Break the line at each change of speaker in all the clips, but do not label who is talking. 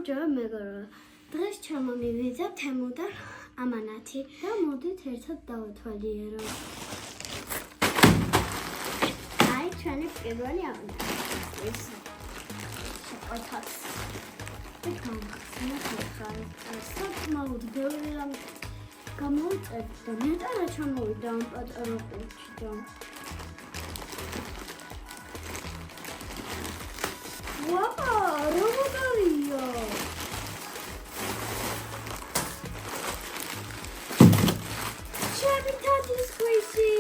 გამარჯობა მეგობრებო. დღეს ჩამომივიდა თემუდან ამანათი და მოდით ერთად დავათვალიერო. აი ჩვენი პირველი ამანათი. ეს შეყვეთას. საკმაოდ ბევრი რამ გამოვწერთ და მეტად ჩამოვიდა ამ პატარა ყუთიდან. ვაუ, რომგარია! ჩემი თათის ქვისი!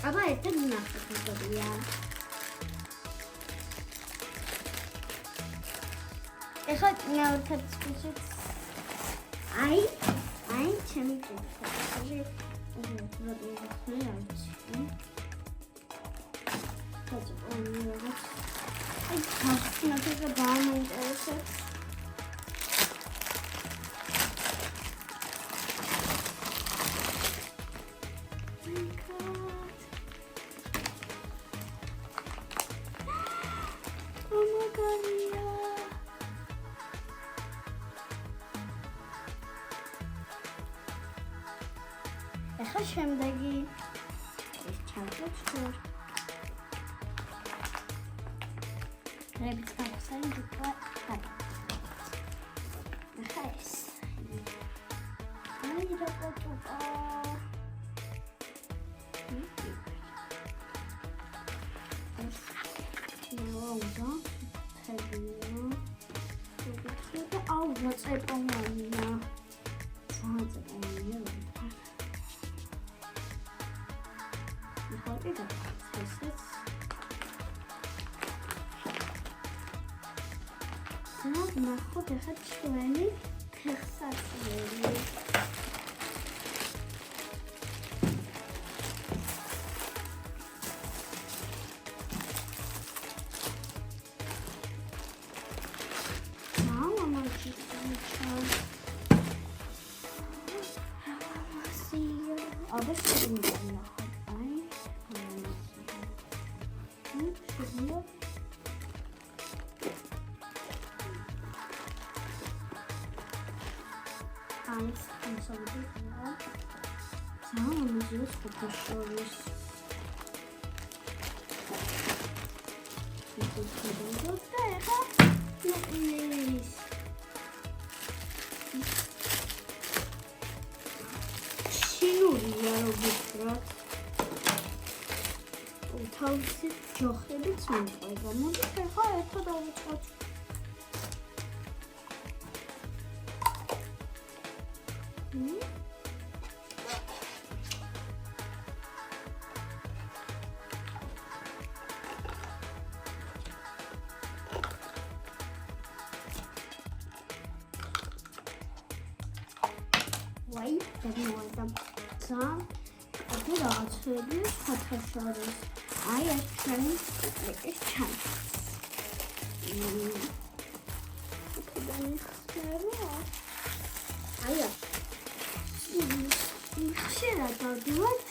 აბა ერთად ნახოთ მეგობრია. ეხლა მეორე თათის ქვისიც აი ჩემი თათი. Ay, no sé qué va a interesar. Oh my god. Oh my god, yeah. ეხლა შემდეგი ეს ჩავწერთ თუ Rabbit outside the car. Nice. I need a photo. Oh, what's up on one now? Sounds like I'm new. What is it? ნახოთ ახლა ჩვენი ფეხსაცმელი. I'm sorry. I'm just for the shoulders. What the heck? Nice. Shinoria robot. თავისი ჯოხებიც მომყვება. მოდით ახლა ერთად დავიწყოთ. Why? Doesn't want them. Some I did also do photo shoulders. I actually like this chance. Okay, then ხშირად დავდივართ.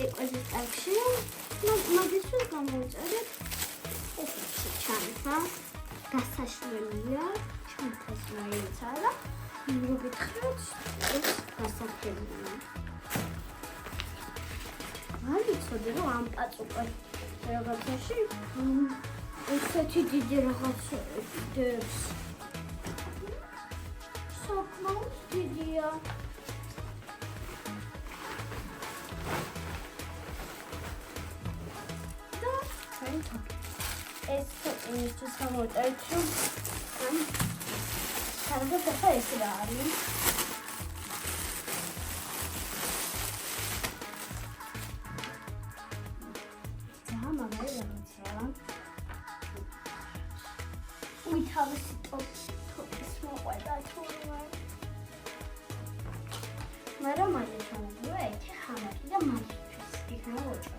ეკვეზის ტაქსში. მაგისთვის გამოვიწერეთ. ეს ჩანთა. გასაშლელია. ჩანთას რაიცა და მოგეთხრათ ეს გასახელია. არ ვიცოდი რომ ამ პაწუყე რაღაცაში ესეთი დიდი რაღაცა დებს. საკმაოდ დიდია. ეს ის სამოტარჩ ან კარგად ახლა ეს რა არის ძამამარი რაღაცა უი თავისი ტოპის მოყვება თურმე მაგრამ არ ჩამოვა ეს ხამაკი და მაგისთვის იქნება ოჭა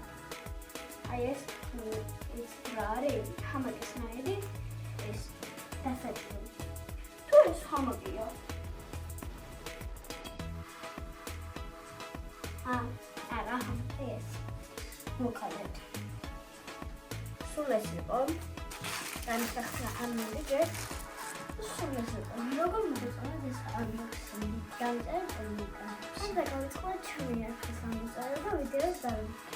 აი ეს rare hammock snide is definitely tourist hammock yes look at it so let's go განსახლა ამერიგე. Როგორ მოგეწონათ ეს unboxing? Დამწერეთ ლინკი. ან დაგავიწყოთ ჩემი არქის ამოწერა და ვიდეოს დავიწყოთ.